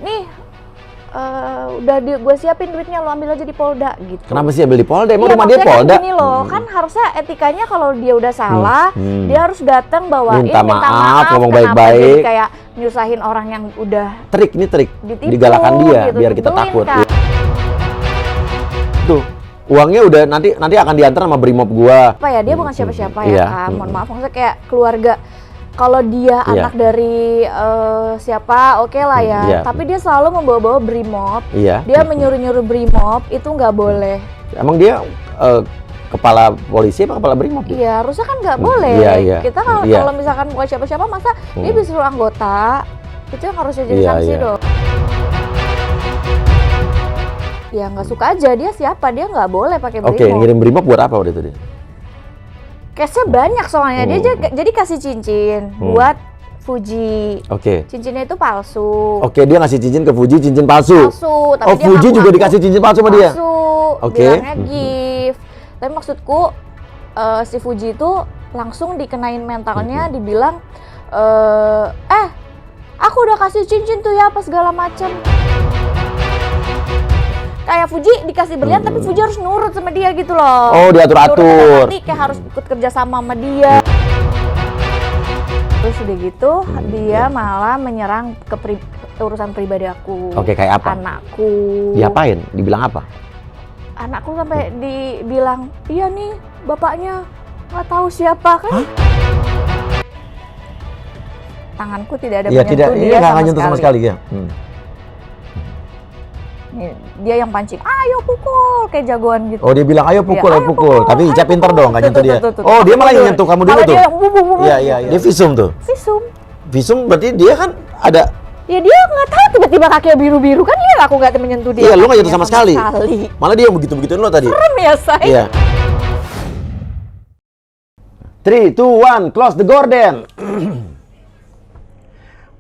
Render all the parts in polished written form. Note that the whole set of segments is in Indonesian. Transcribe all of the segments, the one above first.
Nih udah gue siapin duitnya, lo ambil aja di Polda gitu. Kenapa sih ambil di Polda? Emang iya, rumah dia Polda? Kan gini loh, kan harusnya etikanya kalau dia udah salah, dia harus datang bawain minta maaf, ngomong baik-baik. Jadi kayak nyusahin orang yang udah ini trik, ditipu, digalakan dia gitu, biar kita takut. Kan. Tuh, uangnya udah nanti akan diantar sama Brimob gua. Apa ya, dia bukan siapa-siapa ya kan, mohon maaf, maksudnya kayak keluarga. Kalau dia anak dari siapa, oke lah ya. Tapi dia selalu membawa-bawa Brimob. Dia menyuruh-nyuruh Brimob, itu nggak boleh. Emang dia kepala polisi apa kepala Brimob? Iya, harusnya kan nggak boleh. Kita kalau misalkan bukan siapa-siapa, masa dia bisa suruh anggota, itu yang harusnya jadi sanksi dong. Ya nggak suka aja, dia siapa, dia nggak boleh pakai Brimob. Oke, ngirim Brimob buat apa waktu itu dia? Case-nya banyak soalnya, dia jadi kasih cincin buat Fuji. Cincinnya itu palsu. Dia ngasih cincin ke Fuji, cincin palsu. Tapi dia Fuji juga dikasih cincin palsu sama dia? Bilangnya gift. Tapi maksudku si Fuji itu langsung dikenain mentalnya, dibilang aku udah kasih cincin tuh ya, apa segala macam. Kayak Fuji dikasih berlian, tapi Fuji harus nurut sama dia gitu loh. Oh, diatur-atur. Nanti kayak harus ikut kerja sama dia. Terus udah gitu, dia malah menyerang ke urusan pribadi aku. Kayak apa? Anakku. Diapain? Dibilang apa? Anakku sampai dibilang, iya nih bapaknya nggak tahu siapa kan. Tanganku tidak ada menyentuh dia sama sekali. Dia yang pancing, ayo pukul, kayak jagoan gitu. Oh, dia bilang ayo pukul, ayo pukul. Tapi Ica pinter dong, nggak nyentuh dia. Oh, dia malah yang nyentuh kamu dulu tuh. Iya. Dia visum tuh. Visum berarti dia kan ada. Ya dia nggak tahu, tiba-tiba kakinya biru-biru kan, dia aku nggak menyentuh dia. Iya, lu nggak nyentuh sama sekali. Malah dia yang begitu-begituin lo tadi. Serem ya, say. Iya. 3, 2, 1, close the gorden.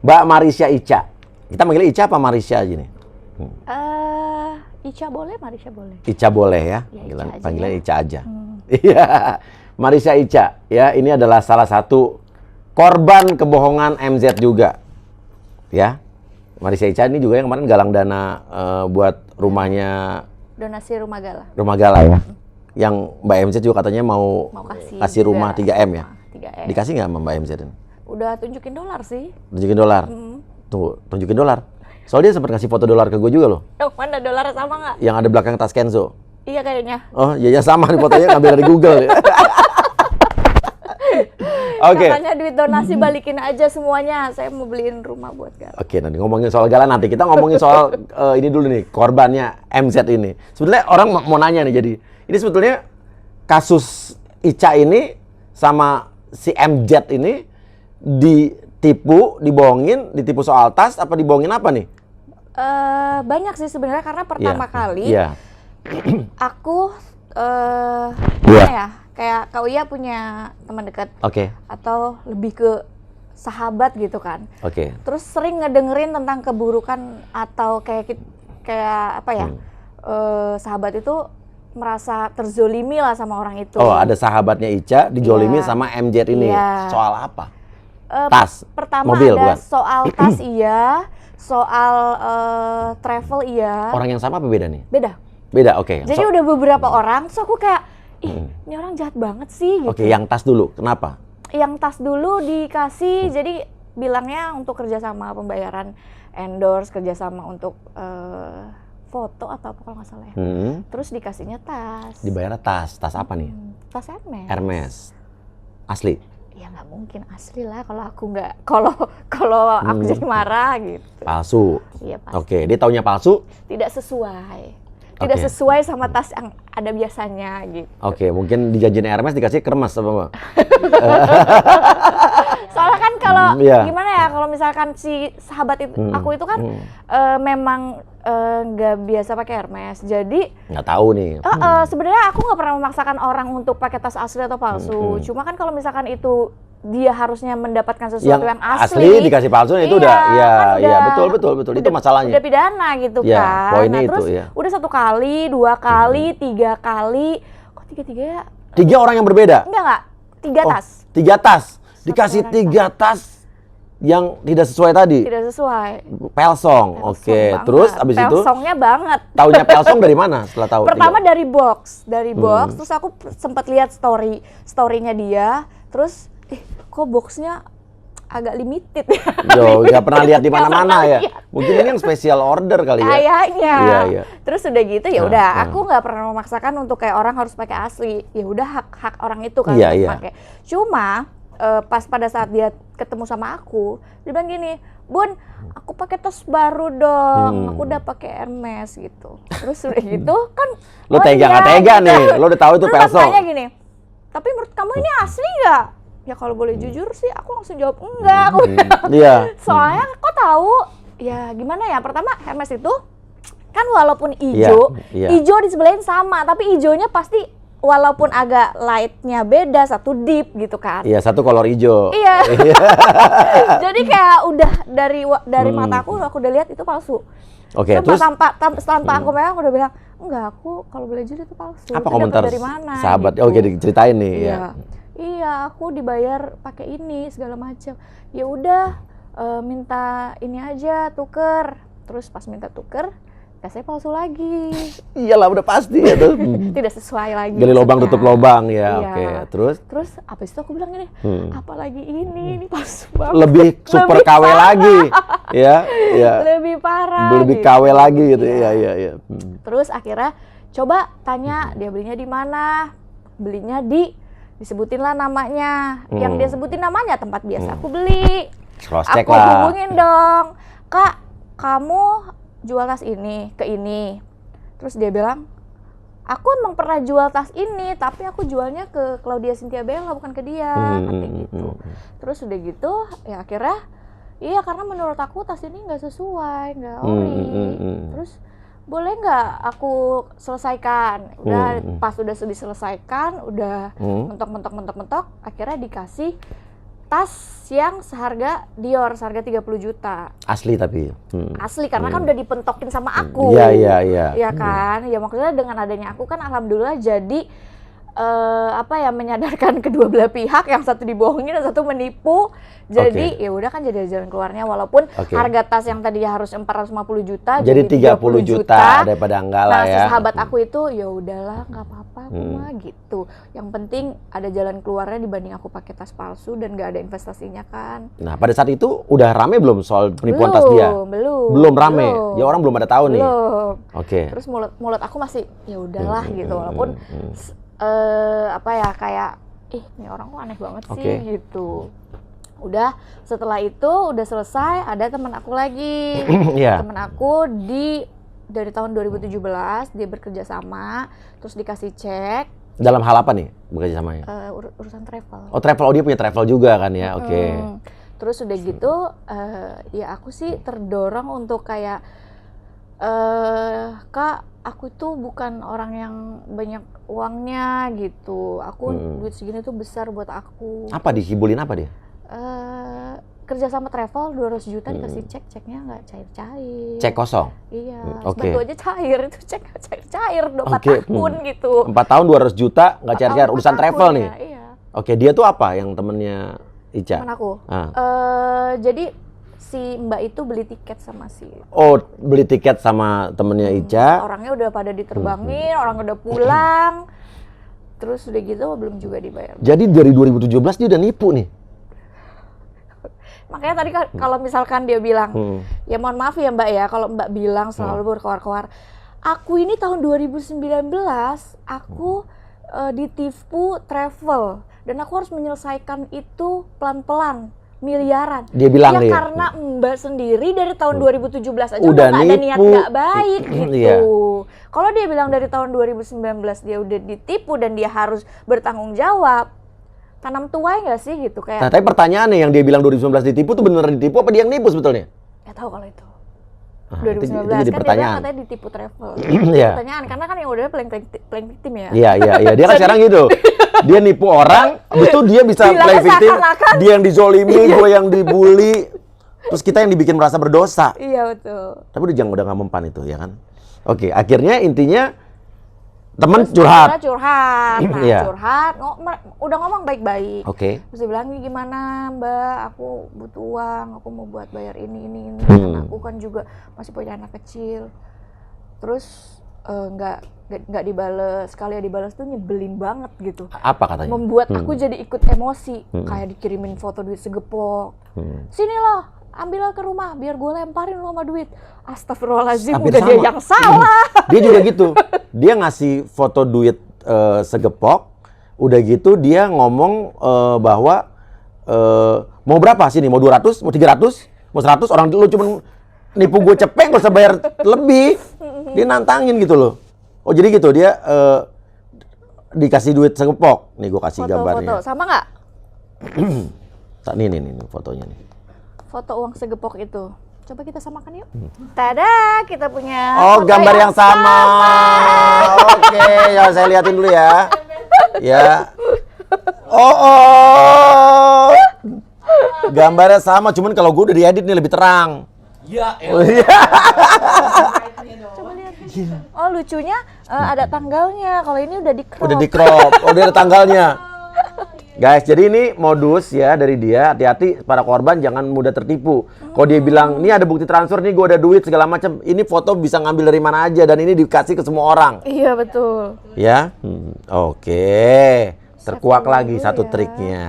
Mbak Marisha Ica. Kita manggilnya Ica apa Marisha aja nih? Ica boleh, Marisha boleh. Ica boleh ya, panggilan Ica aja. Iya, Marisha Ica ya, ini adalah salah satu korban kebohongan MZ juga, ya. Marisha Ica ini juga yang kemarin galang dana buat rumahnya. Donasi rumah gala. Rumah gala ya. Yang Mbak MZ juga katanya mau kasih rumah 3M ya. 3M. Dikasih nggak sama Mbak MZ ini? Udah tunjukin dolar sih. Tunjukin dolar. Tunggu, tunjukin dolar. Soalnya dia sempat kasih foto dolar ke gue juga loh. Mana dolar sama nggak? Yang ada belakang tas Kenzo. Iya kayaknya. Oh iya sama nih fotonya, ngambil dari Google. Katanya duit donasi balikin aja semuanya. Saya mau beliin rumah buat Gala. Nanti ngomongin soal Gala nanti. Kita ngomongin soal ini dulu nih, korbannya MZ ini. Sebetulnya orang mau nanya nih, jadi ini sebetulnya kasus Ica ini sama si MZ ini ditipu, dibohongin, ditipu soal tas, apa dibohongin apa nih? Banyak sih sebenarnya, karena pertama kali aku kayak Kak Uya punya teman dekat, atau lebih ke sahabat gitu kan. Terus sering ngedengerin tentang keburukan atau kayak apa ya? Sahabat itu merasa terzolimi lah sama orang itu. Oh, ada sahabatnya Ica dijolimi sama MZ ini. Soal apa? Tas, pertama mobil, ada bukan? Soal tas soal travel Orang yang sama apa beda nih? Beda, Jadi udah beberapa orang, so aku kayak, ini orang jahat banget sih gitu. Yang tas dulu, kenapa? Yang tas dulu dikasih, jadi bilangnya untuk kerjasama pembayaran endorse, kerjasama untuk foto atau apa kalau nggak salah ya. Terus dikasihnya tas. Dibayarnya tas apa nih? Tas Hermes. Hermes. Asli? Ya nggak mungkin asli lah kalau aku nggak, kalau aku jadi marah gitu. Palsu. Iya palsu. Dia taunya palsu? Tidak sesuai. Tidak sesuai sama tas yang ada biasanya gitu. Mungkin dijanjiin Hermes dikasih kremes apa Mbak? Soalnya kan kalau gimana ya, kalau misalkan si sahabat itu aku itu kan memang nggak biasa pakai Hermes, jadi nggak tahu nih. Sebenarnya aku nggak pernah memaksakan orang untuk pakai tas asli atau palsu. Cuma kan kalau misalkan itu dia harusnya mendapatkan sesuatu yang asli dikasih palsu, itu udah betul itu masalahnya. Udah pidana gitu kan. Poinnya itu terus udah 1 kali, 2 kali, 3 kali. Kok tiga-tiga? 3 orang yang berbeda? Enggak. 3 tas. 3 tas. Dikasih 3 tas Yang tidak sesuai tadi? Tidak sesuai. Pelsong, oke. Terus abis itu? Pelsongnya banget. Taunya Pelsong dari mana setelah tahu? Pertama dari box, terus aku sempat lihat story-nya dia, terus kok boxnya agak limited ya. Yo, nggak pernah lihat di mana-mana ya. Mungkin ini yang special order kali ya. Kayaknya. Iya. Terus udah gitu ya udah, aku nggak pernah memaksakan untuk kayak orang harus pakai asli. Ya udah hak orang itu kan pakai. Cuma pas pada saat dia ketemu sama aku, dia bilang gini, Bun, aku pakai tas baru dong, aku udah pakai Hermes gitu. Terus udah gitu kan, lo tega nggak tega gitu. Nih, lo udah tahu itu Pelsong. Terus tanya gini, tapi menurut kamu ini asli nggak? Ya kalau boleh jujur sih, aku langsung jawab enggak. Iya. Soalnya kok tahu? Ya gimana ya? Pertama Hermes itu kan walaupun hijau, hijau di sebelahnya sama, tapi hijaunya pasti walaupun agak lightnya beda, satu deep gitu kan. Iya, satu kolor hijau. Iya. Jadi kayak udah dari mataku aku udah lihat itu palsu. Oke, terus tanpa aku memang udah bilang, enggak, aku kalau boleh jujur itu palsu. Apa itu komentar dari mana? sahabat? Gitu. Oke, diceritain nih ya. Iya, aku dibayar pakai ini segala macam. Ya udah, minta ini aja tuker. Terus pas minta tuker, saya palsu lagi. Iyalah udah pasti ya tuh. Tidak sesuai lagi. Gali lubang tutup lubang ya. Iya. Oke, terus habis itu aku bilang gini, apalagi ini palsu banget. Lebih super KW lagi. Ya. Lebih parah. Lebih KW lagi gitu. Iya. Terus akhirnya coba tanya dia belinya di mana? Belinya disebutin lah namanya. Yang dia sebutin namanya tempat biasa aku beli. Cross-check aku lah. Hubungin dong, Kak, kamu jual tas ini ke ini. Terus dia bilang, aku emang pernah jual tas ini, tapi aku jualnya ke Claudia Cynthia Bella, bukan ke dia, katanya gitu. Terus udah gitu, ya akhirnya, iya karena menurut aku tas ini nggak sesuai, nggak ori. Terus boleh nggak aku selesaikan? Udah pas udah diselesaikan, udah mentok, akhirnya dikasih tas yang seharga Dior, seharga 30 juta. Asli tapi? Asli, karena kan udah dipentokin sama aku. Iya. Iya kan? Ya maksudnya dengan adanya aku kan alhamdulillah jadi menyadarkan kedua belah pihak, yang satu dibohongin dan satu menipu. Jadi ya udah kan jadi jalan keluarnya, walaupun harga tas yang tadinya harus 450 juta jadi 30 juta daripada enggak lah ya. Nah, sahabat aku itu ya udahlah nggak apa-apa aku mah gitu. Yang penting ada jalan keluarnya dibanding aku pakai tas palsu dan nggak ada investasinya kan. Nah, pada saat itu udah rame belum soal penipuan tas dia? Belum rame. Ya orang belum ada tahu nih. Oke. Terus mulut aku masih ya udahlah gitu, walaupun kayak ini orang kok aneh banget sih gitu. Udah setelah itu udah selesai, ada teman aku lagi. Teman aku dari tahun 2017 dia bekerja sama, terus dikasih cek. Dalam hal apa nih bekerja samanya? Urusan travel. Oh, travel. Oh, dia punya travel juga kan ya. Oke. Terus udah gitu ya aku sih terdorong untuk kayak Kak, aku tuh bukan orang yang banyak uangnya gitu. Aku duit segini tuh besar buat aku. Apa dihibulin apa dia? Kerja sama travel 200 juta dikasih ceknya nggak cair-cair. Cek kosong? Iya, sebatu aja cair, itu cek nggak cair-cair, udah 4 tahun gitu. 4 tahun 200 juta nggak cair-cair, urusan travel nih? Iya. Oke, dia tuh apa yang temennya Ica? Temen aku? Jadi si Mbak itu beli tiket sama si... Oh, beli tiket sama temennya Ica. Orangnya udah pada diterbangin, orang udah pulang. Terus udah gitu belum juga dibayar. Jadi dari 2017 dia udah nipu nih? Makanya tadi kalau misalkan dia bilang, ya mohon maaf ya Mbak ya, kalau Mbak bilang selalu berkoar-koar. Aku ini tahun 2019, aku ditipu travel. Dan aku harus menyelesaikan itu pelan-pelan, miliaran. Dia bilang ya karena Mbak sendiri dari tahun 2017 aja udah gak ada niat gak baik gitu. Kalau dia bilang dari tahun 2019 dia udah ditipu dan dia harus bertanggung jawab, tanam tuai nggak sih gitu kayak. Nah, tapi pertanyaannya yang dia bilang 2019 ditipu tuh beneran ditipu apa dia yang nipu sebetulnya? Nggak tahu kalau itu. 2019 itu jadi kan pertanyaan. dia katanya ditipu travel. Pertanyaan karena kan yang udah playing victim ya. Iya. Dia kan sekarang gitu. Dia nipu orang, habis itu dia bisa playing victim. Dia yang dizolimi, gue yang dibully. Terus kita yang dibikin merasa berdosa. Iya betul. Tapi udah nggak mempan itu ya kan. Oke, akhirnya intinya Temen Terus curhat. akhirnya curhat. Nah, Iya. curhat, udah ngomong baik-baik. Oke. Terus dia bilang, gimana Mbak, aku butuh uang, aku mau buat bayar ini. Karena aku kan juga masih punya anak kecil. Terus nggak dibales, sekali dibales tuh nyebelin banget gitu. Apa katanya? Membuat aku jadi ikut emosi, kayak dikirimin foto duit segepok. Sini loh, ambil ke rumah, biar gue lemparin lo sama duit. Astagfirullahaladzim, udah dia yang salah. Dia juga gitu. Dia ngasih foto duit segepok, udah gitu dia ngomong bahwa mau berapa sini? Mau 200? Mau 300? Mau 100? Orang lu cuma nipu gue cepeng, gak usah bayar lebih. Dia nantangin gitu loh. Oh jadi gitu, dia dikasih duit segepok. Nih gue kasih gambarnya. Foto, sama nggak? Nih fotonya nih. Foto uang segepok itu. Coba kita samakan yuk. Tada, kita punya foto gambar yang sama. Oke, ya saya liatin dulu ya. Ya. Oh. Gambarnya sama, cuman kalau gue udah diedit nih lebih terang. Ya, Coba lihat. Oh, lucunya ada tanggalnya. Kalau ini udah di-crop. Udah di-crop. Oh, udah ada tanggalnya. Guys, jadi ini modus ya dari dia. Hati-hati para korban, jangan mudah tertipu. Kalau dia bilang, ini ada bukti transfer, nih gue ada duit segala macam. Ini foto bisa ngambil dari mana aja dan ini dikasih ke semua orang. Iya, betul. Ya, oke. Terkuak lagi satu ya. triknya.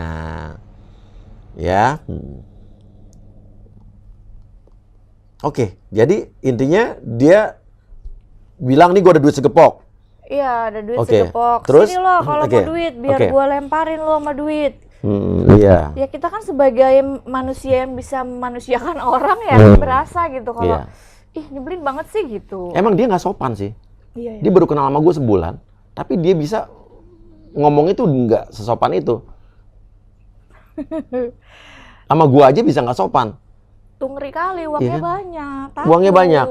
Ya. Oke, jadi intinya dia bilang nih gue ada duit segepok. Iya, ada duit Oke. segepok. Terus? Sini loh kalau Oke. mau duit, biar Oke. gua lemparin lo sama duit. Iya. Ya kita kan sebagai manusia yang bisa memanusiakan orang ya, berasa gitu kalau ih nyebelin banget sih gitu. Emang dia nggak sopan sih. Iya, Dia baru kenal sama gue sebulan, tapi dia bisa ngomong itu nggak sesopan itu. Sama gue aja bisa nggak sopan. Tuh ngeri kali, uangnya Iya kan? banyak. Takut. Uangnya banyak.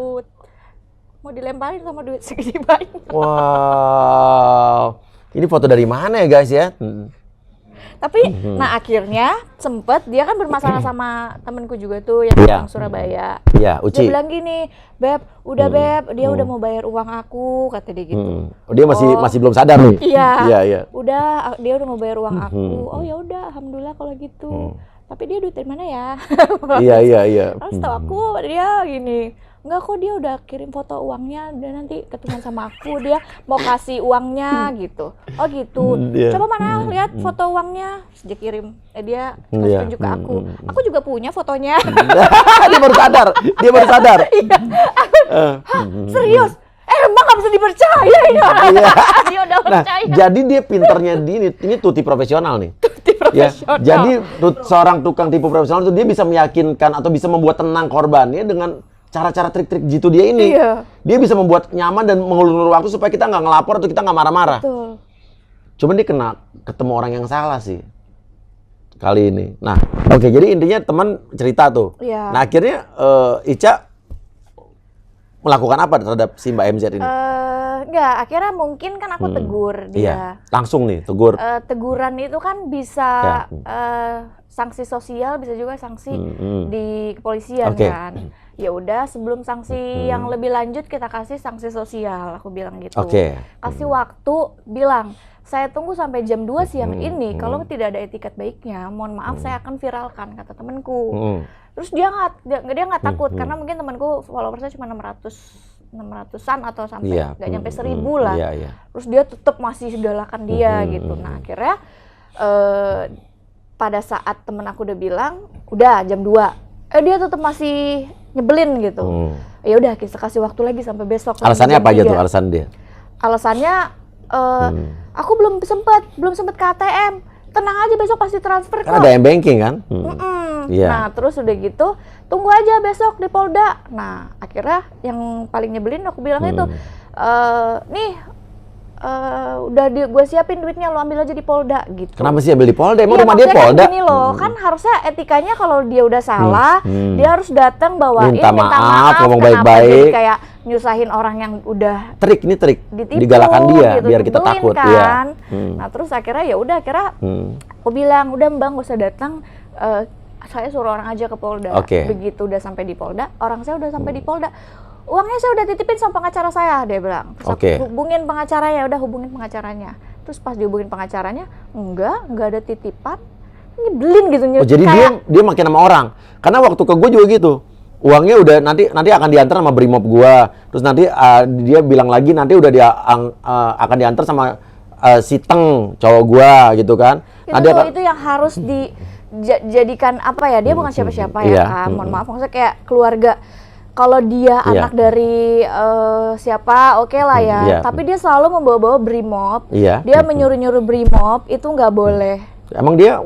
Mau dilemparin sama duit segini banyak. Wow. Ini foto dari mana ya guys ya? Tapi, nah akhirnya sempet dia kan bermasalah sama temenku juga tuh yang Iya. orang Surabaya. Iya, Dia Uci. bilang gini, Beb, udah Beb, dia udah mau bayar uang aku, kata dia gitu. Oh, dia masih belum sadar nih. Iya. Iya. Udah, dia udah mau bayar uang aku. Oh ya udah, alhamdulillah kalau gitu. Tapi dia duit dari mana ya? Iya. Terus tahu aku dia gini, enggak kok dia udah kirim foto uangnya, dia nanti ketemuan sama aku, dia mau kasih uangnya gitu. Oh gitu. Iya. Coba mana lihat foto uangnya, dia kirim. Dia kasih Iya. tunjuk ke aku. Aku juga punya fotonya. Dia baru sadar. Iya. Serius? Emang nggak bisa dipercaya ini orang. Iya. Dia udah Nah, percaya. jadi dia pinternya ini tuti profesional nih. Ya, Profesional. jadi seorang tukang tipu profesional itu dia bisa meyakinkan atau bisa membuat tenang korbannya dengan cara-cara trik-trik jitu dia ini. Iya. Dia bisa membuat nyaman dan mengulur waktu supaya kita nggak ngelapor atau kita nggak marah-marah. Betul. Cuman dia ketemu orang yang salah sih kali ini. Nah, oke, jadi intinya teman cerita tuh. Iya. Nah, akhirnya Ica melakukan apa terhadap si Mbak MZ ini? Enggak, akhirnya mungkin kan aku tegur dia. Iya, langsung nih tegur. Teguran itu kan bisa sanksi sosial, bisa juga sanksi di kepolisian Oke. kan. Ya udah, sebelum sanksi yang lebih lanjut kita kasih sanksi sosial, aku bilang gitu. Oke. Kasih waktu, bilang saya tunggu sampai jam 2 siang ini. Kalau tidak ada etikat baiknya, mohon maaf saya akan viralkan, kata temanku. Terus dia nggak takut karena mungkin temanku followersnya cuma 600-an atau sampai nggak nyampe 1000 lah. Iya. Terus dia tetap masih galakan dia gitu. Nah akhirnya pada saat temen aku udah bilang udah jam 2, dia tetap masih nyebelin gitu. Ya udah kita kasih waktu lagi sampai besok. Alasannya apa aja tuh 3. alasan dia? Alasannya aku belum sempet ke ATM. Tenang aja, besok pasti transfer kok. Kan ada M-banking kan? Iya. Nah terus udah gitu, tunggu aja besok di Polda. Nah akhirnya yang paling nyebelin aku bilang itu, nih udah gue siapin duitnya, lo ambil aja di Polda gitu. Kenapa sih ambil di Polda? Emang Iya, rumah dia maksudnya Polda? Kan gini loh, kan harusnya etikanya kalau dia udah salah, dia harus datang bawain Minta maaf, ngomong kenapa baik-baik. jadi kayak nyusahin orang yang udah Ini trik. ditipu, Digalakan dia gitu, biar kita nyebelin takut. kan. Iya. Nah terus akhirnya ya udah, aku bilang udah Mbak nggak usah datang, saya suruh orang aja ke Polda. Oke. Begitu udah sampai di Polda, orang saya udah sampai di Polda. uangnya saya udah titipin sama pengacara saya, dia bilang. Terus Oke. aku hubungin pengacaranya, udah hubungin pengacaranya. Terus pas dihubungin pengacaranya, enggak ada titipan. Nyebelin gitu. Oh, jadi dia makin sama orang. Karena waktu ke gue juga gitu. Uangnya udah nanti akan diantar sama Brimob gua. Terus nanti dia bilang lagi nanti udah akan diantar sama si Teng cowok gua gitu kan. Itu yang harus dijadikan apa ya? Dia bukan siapa-siapa ya kan. Mohon maaf, maksudnya kayak keluarga. Kalau dia anak dari siapa, oke lah ya. Tapi dia selalu membawa-bawa Brimob. Dia menyuruh-nyuruh Brimob, itu nggak boleh. Emang dia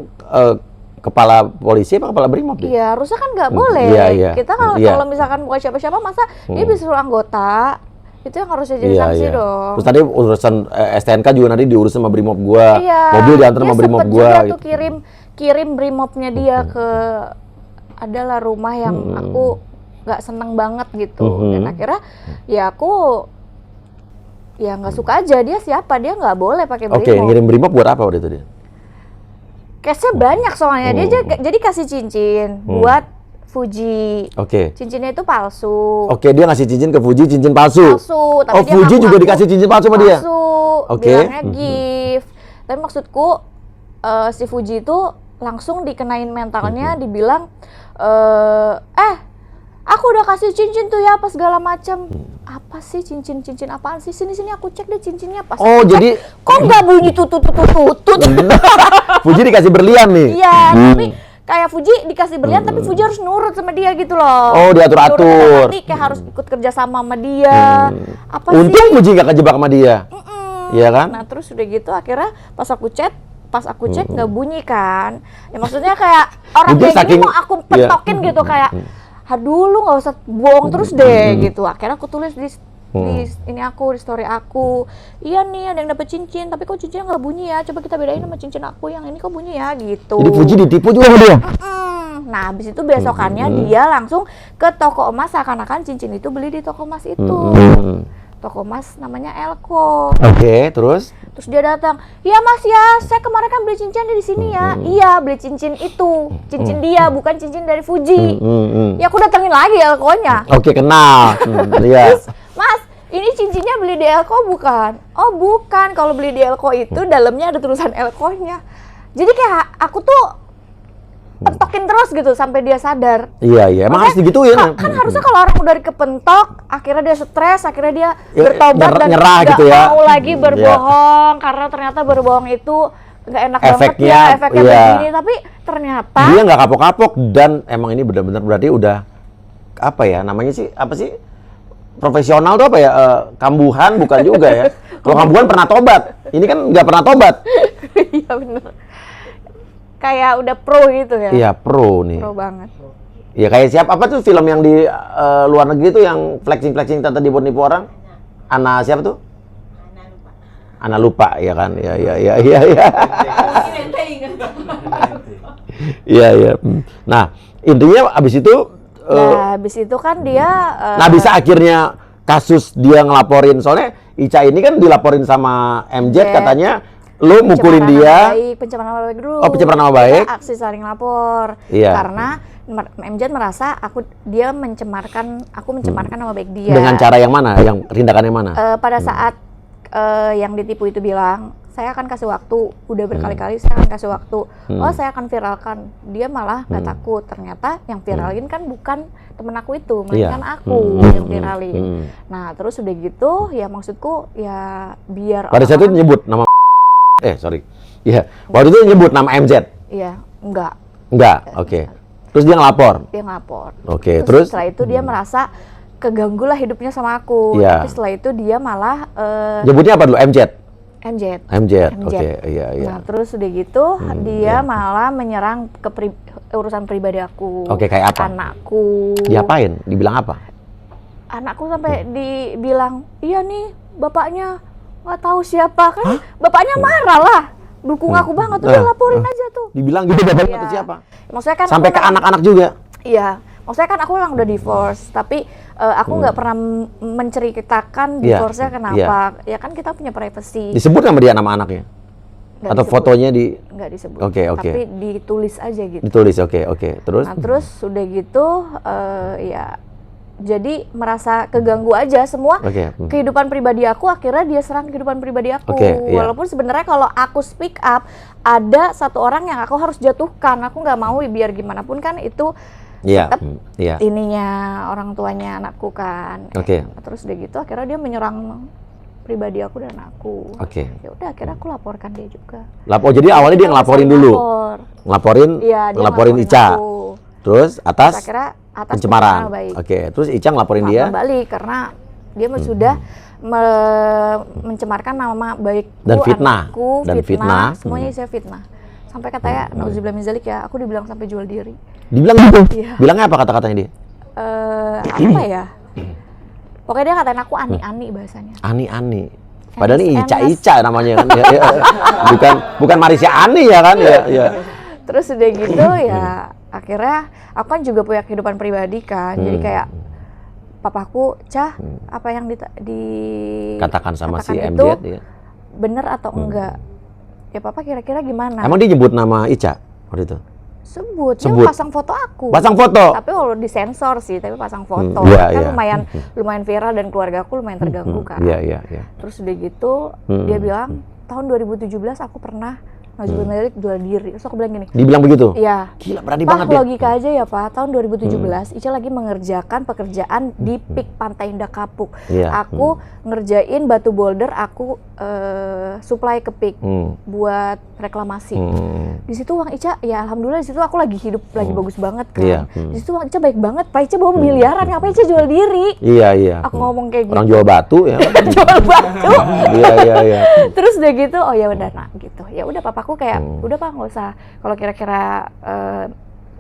kepala polisi apa kepala Brimob? Iya, harusnya kan nggak boleh. Kita kalau misalkan bukan siapa-siapa, masa dia bisa suruh anggota? Itu yang harusnya jadi sanksi dong. Terus tadi urusan STNK juga nanti diurus sama Brimob gua. Mobil diantar sama Brimob gua. Dia sempet juga tuh kirim Brimobnya dia ke adalah rumah yang aku nggak seneng banget gitu. Dan akhirnya ya aku ya nggak suka aja, dia siapa, dia nggak boleh pakai Brimob. Oke, ngirim Brimob buat apa waktu itu dia? Case-nya banyak soalnya, dia jadi kasih cincin buat Fuji. Cincinnya itu palsu. Dia ngasih cincin ke Fuji, cincin palsu. Tapi dia Fuji juga dikasih cincin palsu sama dia. Bilangnya gift. Tapi maksudku si Fuji itu langsung dikenain mentalnya, dibilang aku udah kasih cincin tuh ya, apa segala macam. Apa sih cincin apaan sih? Sini aku cek deh cincinnya pas. Jadi kok nggak bunyi tutut. Fuji dikasih berlian nih. Iya, tapi kayak Fuji dikasih berlian tapi Fuji harus nurut sama dia gitu loh. Diatur-atur. Nanti kayak harus ikut kerja sama dia. Apa sih? Untung Fuji nggak kejebak sama dia. Iya kan? Nah, terus udah gitu akhirnya pas aku cek nggak bunyi kan. Ya maksudnya kayak orang kayak gini mau aku pentokin gitu kayak aduh lu nggak usah bohong terus deh gitu. Akhirnya aku tulis di story aku, iya nih ada yang dapet cincin, tapi kok cincinnya nggak bunyi ya, coba kita bedain sama cincin aku yang ini kok bunyi ya gitu. Jadi Fuji ditipu juga sama dia. Nah habis itu besokannya dia langsung ke toko emas, seakan-akan cincin itu beli di toko emas itu. Toko emas namanya Elko. Terus dia datang, ya mas ya, saya kemarin kan beli cincin di sini ya. Iya, beli cincin itu, cincin dia, bukan cincin dari Fuji. Ya aku datengin lagi Elko-nya. Kenal. Terus, mas, ini cincinnya beli di Elko bukan? Oh bukan, kalau beli di Elko itu dalamnya ada tulisan Elko-nya. Jadi kayak aku tuh pentokin terus gitu sampai dia sadar. Iya, emang harus digituin. Kan harusnya kalau orang udah kepentok, akhirnya dia stres, akhirnya dia bertobat dan nyerah nggak gitu ya. mau lagi berbohong karena ternyata berbohong itu nggak enak efeknya begini. Tapi ternyata dia nggak kapok-kapok dan emang ini benar-benar berarti udah apa ya namanya sih, apa sih, profesional tuh apa ya, kambuhan bukan juga ya. Kalau kambuhan pernah tobat, ini kan nggak pernah tobat. Iya benar. Kayak udah pro gitu ya. Iya, pro nih. Pro banget. Iya, kayak siapa, apa tuh film yang di luar negeri tuh yang flexing tata nipu orang? Ana siapa tuh? Ana lupa ya kan? Iya. Iya. Nah, intinya abis itu kan dia nah, bisa akhirnya kasus dia ngelaporin, soalnya Ica ini kan dilaporin sama MZ katanya lu mukulin dia. Pencemaran nama baik dulu. Oh, pencemaran nama baik. Aksi saling lapor. Karena MZ merasa dia mencemarkan nama baik dia. Dengan cara yang mana? Yang tindakan yang mana? Pada saat yang ditipu itu bilang, saya akan kasih waktu, udah berkali-kali saya akan kasih waktu. Saya akan viralkan. Dia malah nggak takut. Ternyata yang viralin kan bukan temen aku itu, melainkan aku yang viralin. Nah, terus udah gitu, ya maksudku ya biar pada saat itu nyebut nama sorry. Iya. Waktu itu nyebut nama MZ. Iya, enggak. Oke. Terus dia ngelapor. Oke, terus setelah itu dia merasa keganggu lah hidupnya sama aku. Tapi setelah itu dia malah nyebutnya apa dulu? MZ. Oke, iya. Nah, terus udah gitu dia malah menyerang ke urusan pribadi aku. Oke, kayak apa? Anakku. Diapain? Dibilang apa? Anakku sampai dibilang, "Iya nih, bapaknya nggak tahu siapa." Kan bapaknya marah lah, dukung aku banget, udah laporin aja tuh. Dibilang gitu bapaknya atau siapa? Maksudnya kan sampai ke anak-anak juga. Iya, maksudnya kan aku orang udah divorce, tapi aku nggak pernah menceritakan divorce-nya kenapa. Ya kan kita punya privacy. Disebut sama dia nama anaknya? Nggak atau disebut. Fotonya Nggak disebut. Oke. Tapi ditulis aja gitu. Ditulis, oke. Terus? Nah, terus udah gitu ya jadi merasa keganggu aja semua kehidupan pribadi aku, akhirnya dia serang kehidupan pribadi aku. Walaupun sebenarnya kalau aku speak up, ada satu orang yang aku harus jatuhkan. Aku nggak mau, biar gimana pun kan itu tetap ininya orang tuanya anakku kan. Terus udah gitu akhirnya dia menyerang pribadi aku dan aku. Ya udah akhirnya aku laporkan dia juga. Jadi awalnya dia ngelaporin dulu. Ngelaporin Ica. Terus atas pencemaran. Terus Ica ngelaporin dia balik karena dia sudah mencemarkan nama baikku, dan fitnah. fitnah. Semuanya saya fitnah. Sampai katanya nauzubillah min dzalik ya, aku dibilang sampai jual diri. Dibilang gitu? Iya. Bilangnya apa kata-katanya dia? Apa ya? Pokoknya dia katain aku ani-ani bahasanya. Ani-ani. Padahal ini Ica namanya kan. Bukan Marisha Ani ya kan? Terus udah gitu ya akhirnya aku kan juga punya kehidupan pribadi kan. Jadi kayak papaku, Cah, apa yang dikatakan sama si MZ ya? Bener atau enggak? Ya papa kira-kira gimana? Emang dia nyebut nama Ica waktu itu? Sebut. Dia pasang foto aku. Pasang foto? Tapi walau disensor sih, tapi pasang foto. Kan lumayan viral dan keluarga aku lumayan terganggu kan. Terus udah gitu, dia bilang, tahun 2017 aku pernah Nauzubillah jual diri. Terus aku bilang gini. Dibilang begitu? Iya. Gila, berani banget ya. Logika aja ya Pak, tahun 2017 Ica lagi mengerjakan pekerjaan di PIK Pantai Indah Kapuk. Aku ngerjain batu boulder, aku supply ke PIK buat reklamasi. Di situ uang Ica, ya alhamdulillah di situ aku lagi hidup lagi bagus banget kan. Di situ uang Ica baik banget. Pak Ica bawa miliaran, ngapain Ica jual diri? Iya. Aku ngomong kayak gitu. Orang jual batu ya. Jual batu. Iya. Terus udah gitu, oh ya udah nak gitu. Ya udah papaku kayak udah Pak nggak usah, kalau kira-kira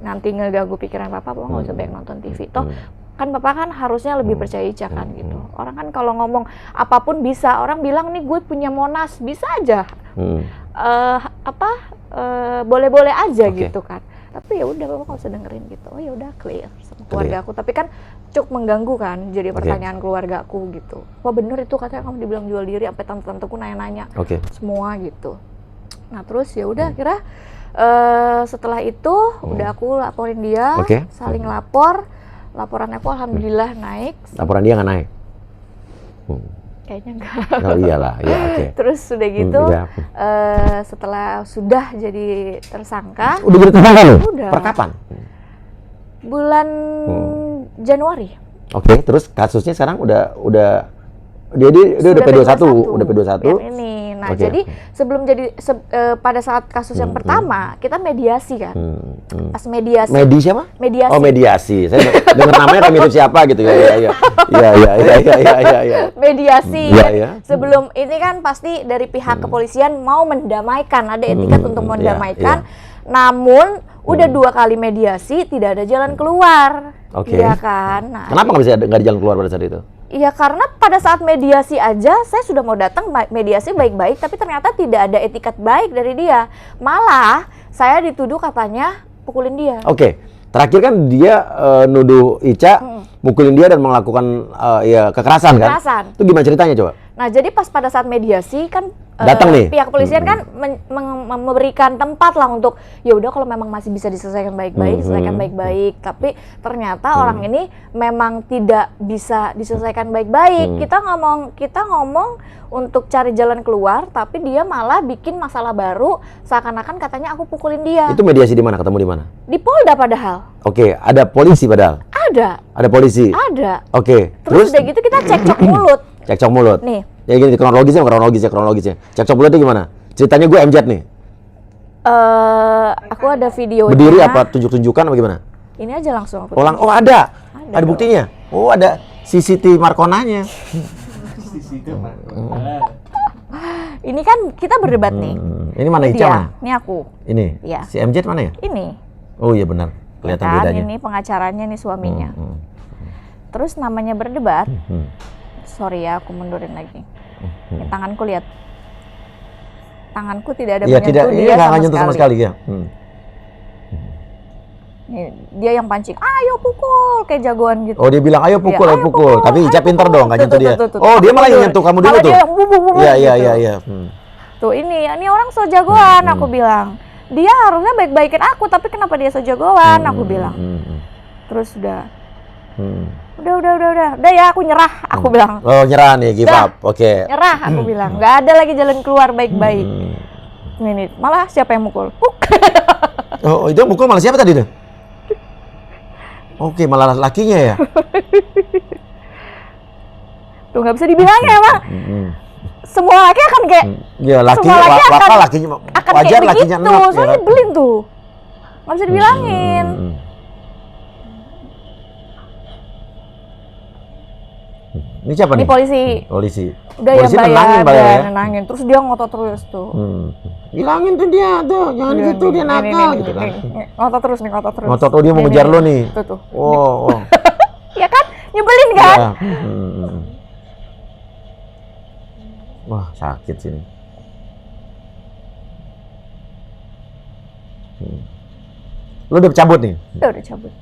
nanti ngeganggu pikiran papa nggak usah banyak nonton TV. Toh kan papa kan harusnya lebih percaya Ica kan gitu. Orang kan kalau ngomong apapun bisa, orang bilang nih gue punya Monas, bisa aja. Boleh-boleh aja gitu kan. Tapi ya udah papa nggak usah dengerin gitu. Oh ya udah clear sama keluarga aku. Tapi kan cukup mengganggu kan, jadi pertanyaan keluarga aku gitu. Wah bener itu katanya kamu dibilang jual diri, sampai tante-tanteku nanya-nanya semua gitu. Nah terus ya udah kira setelah itu udah aku laporin dia, saling lapor. Laporan aku alhamdulillah naik. Laporan dia nggak naik? Kayaknya enggak. Oh iyalah, ya Terus sudah gitu, setelah sudah jadi tersangka. Udah jadi tersangka loh? Udah. Per kapan? Bulan Januari. Terus kasusnya sekarang udah dia udah P21, udah P21. Yang ini. Nah, jadi sebelum pada saat kasus yang pertama, kita mediasi kan. Pas mediasi. Siapa? Mediasi. Oh, mediasi. Saya dengar namanya kayak mirip siapa gitu ya. Iya. Mediasi. Sebelum ini kan pasti dari pihak kepolisian mau mendamaikan, ada etikat untuk mendamaikan. Namun udah 2 kali mediasi tidak ada jalan keluar. Iya kan? Nah, kenapa nggak ada jalan keluar pada saat itu? Iya karena pada saat mediasi aja saya sudah mau datang mediasi baik-baik, tapi ternyata tidak ada etikat baik dari dia. Malah saya dituduh katanya pukulin dia. Terakhir kan dia nuduh Ica mukulin dia dan melakukan kekerasan kan? Itu gimana ceritanya coba? Nah jadi pas pada saat mediasi kan datang nih pihak kepolisian kan memberikan tempat lah untuk ya udah kalau memang masih bisa diselesaikan baik-baik, selesaikan baik-baik. Tapi ternyata orang ini memang tidak bisa diselesaikan baik-baik. Kita ngomong untuk cari jalan keluar, tapi dia malah bikin masalah baru, seakan-akan katanya aku pukulin dia. Itu mediasi di mana? Ketemu di mana? Di Polda padahal. Ada polisi padahal? Ada polisi? Ada. Terus udah gitu kita cekcok mulut. Cekcok mulut? Nih. Ya gini, kronologisnya. Cekcok mulut itu gimana? Ceritanya gue MZ nih. Aku ada videonya. Berdiri apa? Tunjuk-tunjukkan apa gimana? Ini aja langsung aku. Ada buktinya? Ada CCTV Markonanya. Ini kan kita berdebat nih. Ini mana Ica mana? Ini aku. Ini? Iya. Si MZ mana ya? Ini. Oh iya benar. Kelihatan kan, bedanya. Ini pengacaranya nih suaminya. Terus namanya berdebat. Sorry ya, aku mundurin lagi. Ini tanganku lihat. Tanganku tidak ada menyentuh dia sama sekali. Ya. Nih, dia yang pancing, ayo pukul, kayak jagoan gitu. Oh dia bilang ayo pukul, ayo pukul. Tapi Ica pinter dong, nggak nyentuh dia. Oh dia malah nyentuh kamu dulu tuh. Iya. Tuh ini orang so jagoan, aku bilang. Dia harusnya baik-baikin aku, tapi kenapa dia so jagoan, aku bilang. Terus udah. Udah ya, aku nyerah, aku bilang. Oh, nyerah nih, give up. Oke. Nyerah, aku bilang. Nggak ada lagi jalan keluar baik-baik. Ini malah siapa yang mukul? Oh, itu mukul malah siapa tadi tuh? Oke, malah lakinya ya. Tuh nggak bisa dibilang ya, Bang. Semua laki akan kayak ya, lakinya akan wajar kayak lakinya begitu. enak, Soalnya ya kan? nyebelin tuh. Nggak bisa dibilangin. Ini siapa Ini nih? Polisi. Udah polisi yang nenangin bayar, ya. nenangin. Terus dia ngotot terus tuh. Bilangin tuh dia tuh, jangan gitu, dia nakal gitu kan. Ngotot terus. Ngotot tuh dia mau ngejar lo nih. Tuh. Oh. Ya kan? Nyebelin kan? Ya. Wah, sakit sini. Lo udah cabut nih? Udah cabut.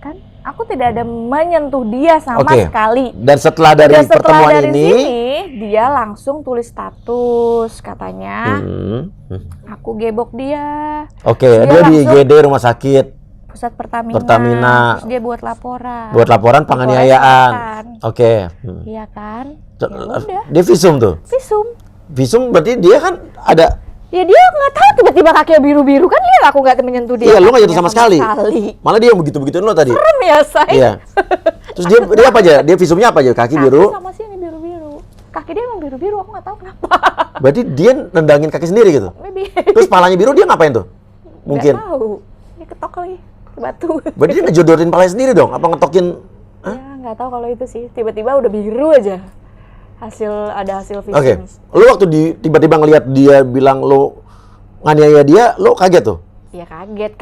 Kan aku tidak ada menyentuh dia sama sekali. Dan setelah dari pertemuan ini, dia langsung tulis status katanya. Aku gebok dia. Dia di IGD rumah sakit. Pusat Pertamina. Terus dia buat laporan. Buat laporan penganiayaan. Iya kan? Dia visum tuh. Visum berarti dia kan ada. Ya dia nggak tahu tiba-tiba kakinya biru-biru kan, lihat aku nggak menyentuh dia. Iya, lu nggak nyentuh sama sekali. Malah dia begitu-begituin lo tadi. Serem ya, say. Iya. Terus dia apa aja? Dia visumnya apa aja? Kaki biru. Sama sih ini biru-biru. Kaki dia emang biru-biru, aku nggak tahu kenapa. Berarti dia nendangin kaki sendiri gitu. Maybe. Terus palanya biru dia ngapain tuh? Mungkin. Nggak tahu. Ini ketok lagi ke batu. Berarti dia ngejodorin palanya sendiri dong? Apa ngetokin? Ya nggak tahu kalau itu sih. Tiba-tiba udah biru aja. Ada hasil visum. Lu waktu tiba-tiba ngelihat dia bilang lo nganiaya dia, lo kaget tuh? Iya kaget,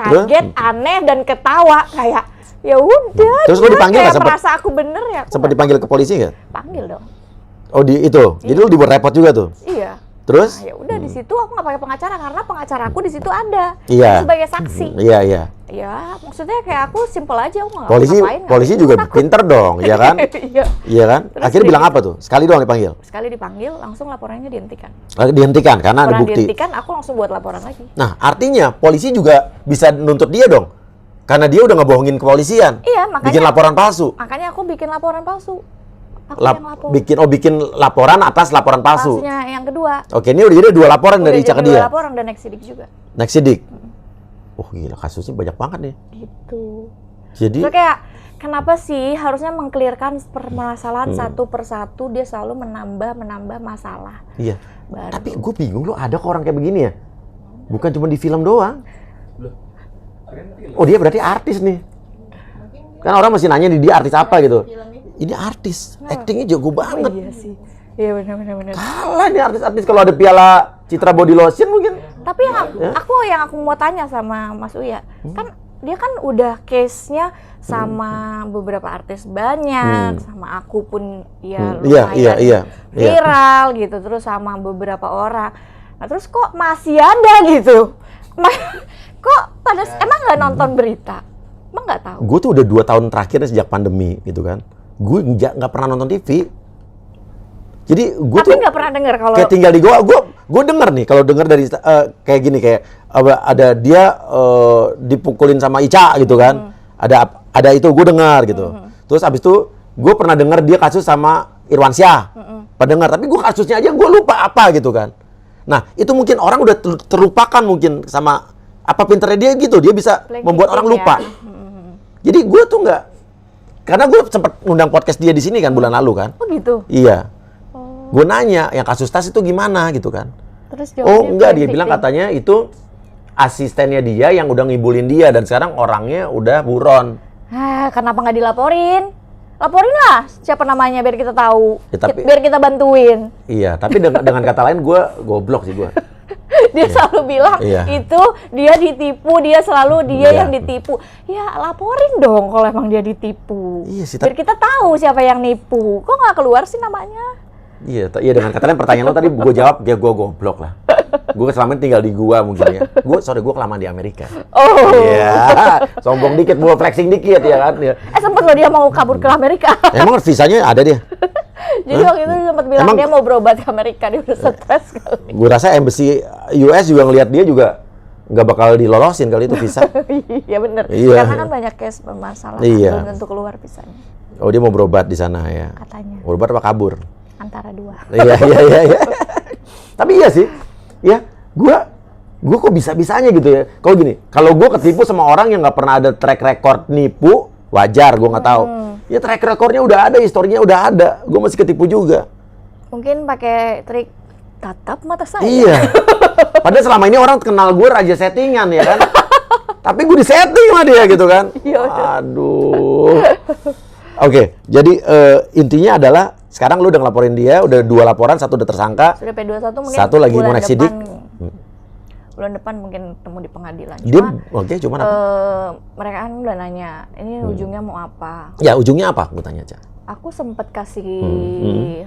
aneh dan ketawa kayak ya udah. Terus lo dipanggil nggak? Merasa aku bener ya. Sempat dipanggil ke polisi nggak? Panggil dong. Oh itu, jadi lo dibuat repot juga tuh? Iya. Terus? Nah, ya udah di situ aku nggak pakai pengacara karena pengacaraku di situ ada. Iya. Sebagai saksi. Iya. Ya, maksudnya kayak aku simpel aja, aku nggak ngapain. Polisi juga pinter dong, ya kan? Iya kan? Terus akhirnya bilang apa tuh? Sekali doang dipanggil? Sekali dipanggil, langsung laporannya dihentikan. Dihentikan karena ada bukti. Dihentikan, aku langsung buat laporan lagi. Nah, artinya polisi juga bisa nuntut dia dong? Karena dia udah ngebohongin kepolisian. Iya, makanya. Bikin laporan palsu. Makanya aku bikin laporan palsu. Bikin laporan atas laporan palsu. Palsunya yang kedua. Oke, ini udah jadi 2 laporan dari Ica ke dia. 2 laporan dan naik sidik juga. Naik sidik. Oh gila, kasusnya banyak banget nih. Gitu. Jadi kayak kenapa sih harusnya mengkelirkan permasalahan satu persatu, dia selalu menambah masalah. Iya. Tapi gue bingung, lo ada kok orang kayak begini ya? Bukan cuma di film doang. Oh dia berarti artis nih. Kan orang masih nanya dia artis apa gitu. Ini artis, actingnya jago banget. Oh, iya sih. Iya benar. Kalah nih artis-artis kalau ada piala Citra Body Lotion mungkin. Tapi yang aku mau tanya sama Mas Uya, kan dia kan udah case-nya sama beberapa artis banyak, sama aku pun lumayan viral gitu, terus sama beberapa orang. Nah terus kok masih ada gitu? Kok pada emang nggak nonton berita? Emang nggak tahu? Gue tuh udah 2 tahun terakhir sejak pandemi gitu kan. Gue nggak pernah nonton TV. Jadi gue tuh nggak pernah dengar kalau kayak tinggal di gue denger nih kalau denger dari kayak gini, kayak ada dia dipukulin sama Ica gitu kan. Ada itu gue dengar gitu. Terus abis itu gue pernah denger dia kasus sama Irwansyah. Pernah dengar, tapi gue kasusnya aja gue lupa apa gitu kan. Nah itu mungkin orang udah terlupakan mungkin sama apa pinternya dia gitu, dia bisa membuat orang lupa. Jadi gue tuh nggak, karena gue sempat ngundang podcast dia di sini kan bulan lalu kan. Oh gitu. Iya. Gue nanya, yang kasus tas itu gimana gitu kan. Terus enggak, dia bilang katanya itu asistennya dia yang udah ngibulin dia dan sekarang orangnya udah buron. Kenapa nggak dilaporin? Laporin lah siapa namanya biar kita tahu, biar kita bantuin. Iya, tapi dengan kata lain gue goblok sih gue. Dia selalu bilang itu dia ditipu, dia selalu yang ditipu. Ya laporin dong kalau emang dia ditipu. Iya sih, biar kita tahu siapa yang nipu. Kok nggak keluar sih namanya? Iya dengan kata lain pertanyaan lo tadi gue jawab, ya gue goblok lah. Gue selama ini tinggal di gua mungkin ya. Gue kelamaan di Amerika. Oh. Iya. Sombong dikit, gue flexing dikit ya kan. Sempet loh dia mau kabur ke Amerika. Emang visanya ada dia? Jadi waktu itu sempat bilang dia mau berobat ke Amerika, dia udah stres kali. Gue rasa embassy US juga ngelihat dia juga nggak bakal dilolosin kali itu visa. Iya bener. Iya. Karena kan banyak case bermasalah, Iya. belum tentu keluar visanya. Oh dia mau berobat di sana ya? Katanya. Berobat apa kabur? Antara dua. Iya. Tapi iya sih, ya gua kok bisa-bisanya gitu ya. Kalau gini, kalau gua ketipu sama orang yang nggak pernah ada track record nipu, wajar, gua nggak tahu. Ya track recordnya udah ada, historinya udah ada, gua masih ketipu juga. Mungkin pakai trik tatap mata saya. Iya. Padahal selama ini orang kenal gue raja settingan ya kan. Tapi gue disetting sama dia gitu kan. Aduh. Oke, jadi intinya adalah sekarang lu udah ngelaporin dia, udah 2 laporan, 1 udah tersangka. Sudah P21 mungkin. 1 lagi mau naik sidik. Bulan depan mungkin temu di pengadilan. Cuma apa? Mereka kan udah nanya, ini ujungnya mau apa? Ya ujungnya apa? Gue tanya aja. Aku sempet kasih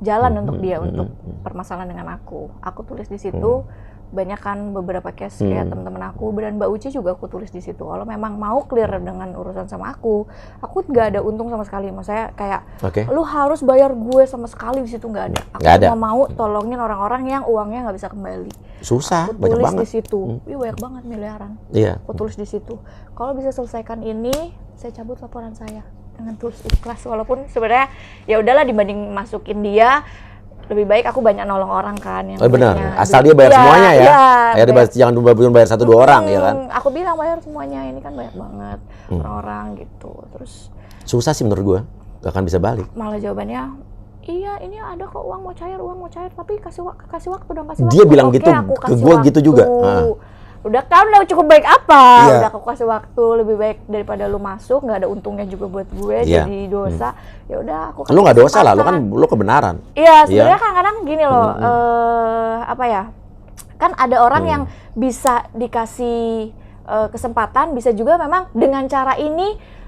jalan untuk dia untuk permasalahan dengan aku. Aku tulis di situ banyak kan beberapa case kayak teman-teman aku dan Mbak Uci juga aku tulis di situ. Kalau memang mau clear dengan urusan sama aku nggak ada untung sama sekali. Maksudnya kayak lu harus bayar gue sama sekali di situ nggak ada. Aku cuma mau tolongin orang-orang yang uangnya nggak bisa kembali. Susah, aku banyak tulis banget. Di situ. Banyak banget miliaran. Iya. Aku tulis di situ. Kalau bisa selesaikan ini, saya cabut laporan saya dengan tulus ikhlas. Walaupun sebenarnya ya udahlah dibanding masukin dia, lebih baik aku banyak nolong orang kan yang benar. Asal dia bayar semuanya ya. Jangan bayar 1-2 orang ya kan. Aku bilang bayar semuanya, ini kan banyak banget orang-orang gitu. Terus susah sih menurut gue, gak akan bisa balik. Malah jawabannya, iya ini ada kok uang mau cair, tapi kasih waktu dong, kasih waktu. Dia bilang gitu ke gue gitu juga. Udah kan udah cukup baik apa? Udah aku kasih waktu, lebih baik daripada lu masuk nggak ada untungnya juga buat gue, jadi dosa. Ya udah aku. Lu nggak dosa lah, lu kebenaran. Iya, sebenarnya kadang-kadang gini loh, kan ada orang yang bisa dikasih kesempatan, bisa juga memang dengan cara ini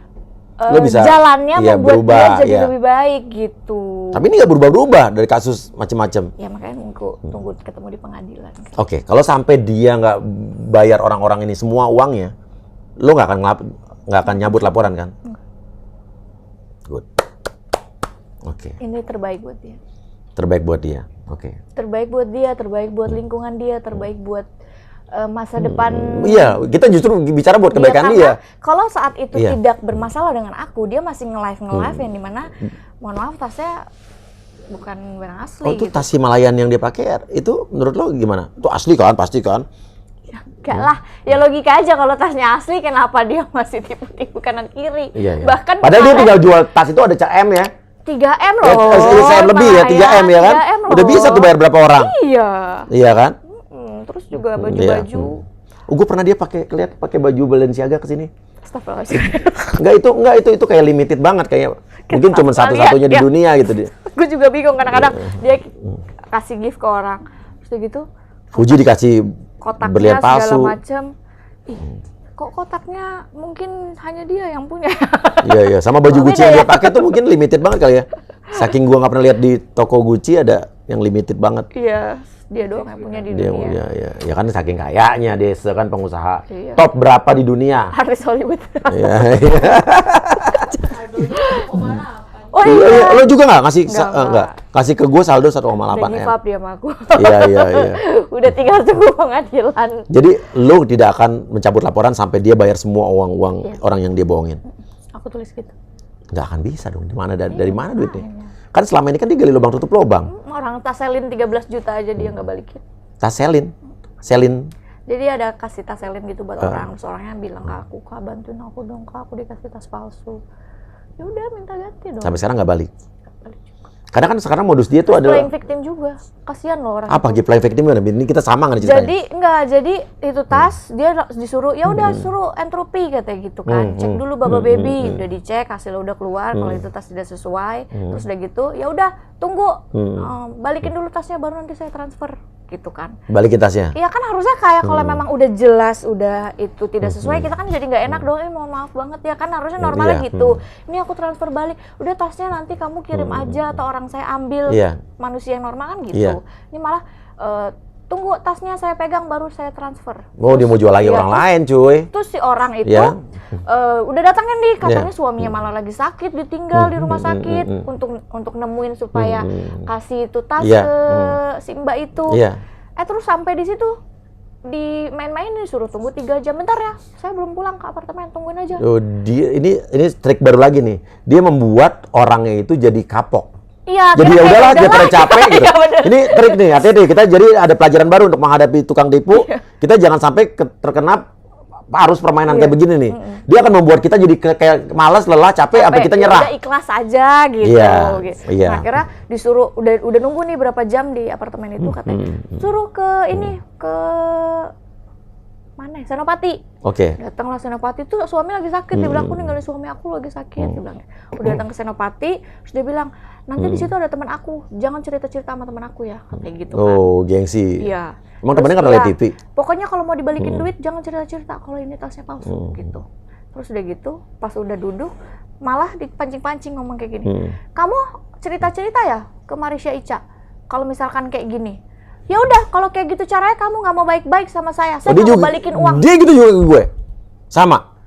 jalannya membuat dia jadi lebih baik gitu. Tapi ini nggak berubah-ubah dari kasus macam-macam. Ya makanya tunggu ketemu di pengadilan. Oke, kalau sampai dia nggak bayar orang-orang ini semua uangnya, lo nggak akan nyabut laporan kan? Good. Oke. Ini terbaik buat dia. Terbaik buat dia. Oke. Terbaik buat dia, terbaik buat lingkungan dia, terbaik buat masa depan. Iya, kita justru bicara buat kebaikan dia. Kalau saat itu tidak bermasalah dengan aku, dia masih nge-live yang dimana, mohon maaf tasnya bukan barang asli. Oh, itu tas Himalayan yang dia pakai, itu menurut lo gimana? Itu asli kan, pasti kan? Ya, enggak lah, ya logika aja kalau tasnya asli, kenapa dia masih tipu-tipu kanan kiri? Iya. Bahkan padahal dia tinggal jual tas itu ada CM ya. 3M loh. CM lebih ya, 3M ya kan? 3M udah bisa tuh bayar berapa orang? Iya. Iya kan? Terus juga baju-baju. Gue pernah dia lihat pakai baju Balenciaga ke sini. Astagfirullahaladzim. Enggak itu kayak limited banget, kayak mungkin cuma satu-satunya di dunia gitu dia. Gue juga bingung kadang-kadang dia kasih gift ke orang. Terus gitu. Uji dikasih kotaknya berlian palsu segala macam. Kok kotaknya mungkin hanya dia yang punya. Iya, sama baju Gucci yang dia pakai tuh mungkin limited banget kali ya. Saking gua nggak pernah lihat di toko Gucci ada yang limited banget. Iya, dia doang yang punya di dunia. Ya kan saking kayanya dia kan pengusaha. Top berapa di dunia? Artis Hollywood. Iya. Oh iya. Lo juga nggak ngasih kasih ke gue saldo 1,8 M. Udah give up dia sama aku. Iya. Udah tinggal tunggu pengadilan. Jadi lo tidak akan mencabut laporan sampai dia bayar semua uang orang yang dia bohongin. Aku tulis gitu. Nggak akan bisa dong. Dari mana duitnya? Kan selama ini kan dia gali lubang tutup lubang. Orang taselin 13 juta aja dia nggak balikin. Selin. Jadi ada kasih taselin gitu buat orang. Terus orangnya bilang ke aku, Kak bantuin aku dong, Kak aku dikasih tas palsu. Ya udah minta ganti dong. Sampai sekarang nggak balik. Karena kan sekarang modus dia tuh adalah playing victim juga. Kasihan loh orang. Apa playing victim gimana? Ini kita sama nggak ceritanya? Jadi itu tas dia disuruh ya udah suruh entropi katanya gitu kan. Cek dulu Baba Baby, udah dicek hasilnya udah keluar kalau itu tas tidak sesuai. Terus udah gitu, ya udah tunggu balikin dulu tasnya baru nanti saya transfer gitu kan. Balikin tasnya? Iya kan harusnya kayak kalau memang udah jelas udah itu tidak sesuai kita kan jadi nggak enak dong. Mohon maaf banget ya kan harusnya normalnya gitu. Ini aku transfer balik, udah tasnya nanti kamu kirim aja atau orang saya ambil. Manusia yang normal kan gitu. Ini malah tunggu tasnya saya pegang baru saya transfer. Oh dia mau jual lagi orang lain cuy. Terus si orang itu udah datangin nih katanya suaminya malah lagi sakit ditinggal di rumah sakit untuk nemuin supaya kasih itu tas ke si mbak itu. Terus sampai di situ di main-mainin, suruh tunggu 3 jam. Bentar ya, saya belum pulang ke apartemen, tungguin aja. Oh, ini trik baru lagi nih. Dia membuat orangnya itu jadi kapok. Iya, jadi ya udahlah, dia pada capek gitu. Ini trik nih, hati-hati. Kita jadi ada pelajaran baru untuk menghadapi tukang tipu. Kita jangan sampai terkena arus permainan kayak begini nih. Dia akan membuat kita jadi kayak malas, lelah, capek, sampai kita nyerah. Udah ikhlas aja gitu. Iya. Nah, akhirnya disuruh udah nunggu nih berapa jam di apartemen itu, katanya suruh ke ke mana? Senopati. Oke. Datanglah Senopati, tuh suami lagi sakit. Dia bilang, aku ninggalin suami aku lagi sakit. Dia bilang, udah datang ke Senopati, terus dia bilang, nanti di situ ada teman aku, jangan cerita-cerita sama teman aku ya, kayak gitu kan. Oh, gengsi. Iya. Emang temennya kan lihat TV? Pokoknya kalau mau dibalikin duit, jangan cerita-cerita kalau ini tasnya palsu, gitu. Terus udah gitu, pas udah duduk, malah dipancing-pancing ngomong kayak gini. Kamu cerita-cerita ya ke Marisha Ica, kalau misalkan kayak gini. Ya udah, kalau kayak gitu caranya kamu nggak mau baik-baik sama saya nggak mau balikin uang. Dia gitu juga ke gue? Sama?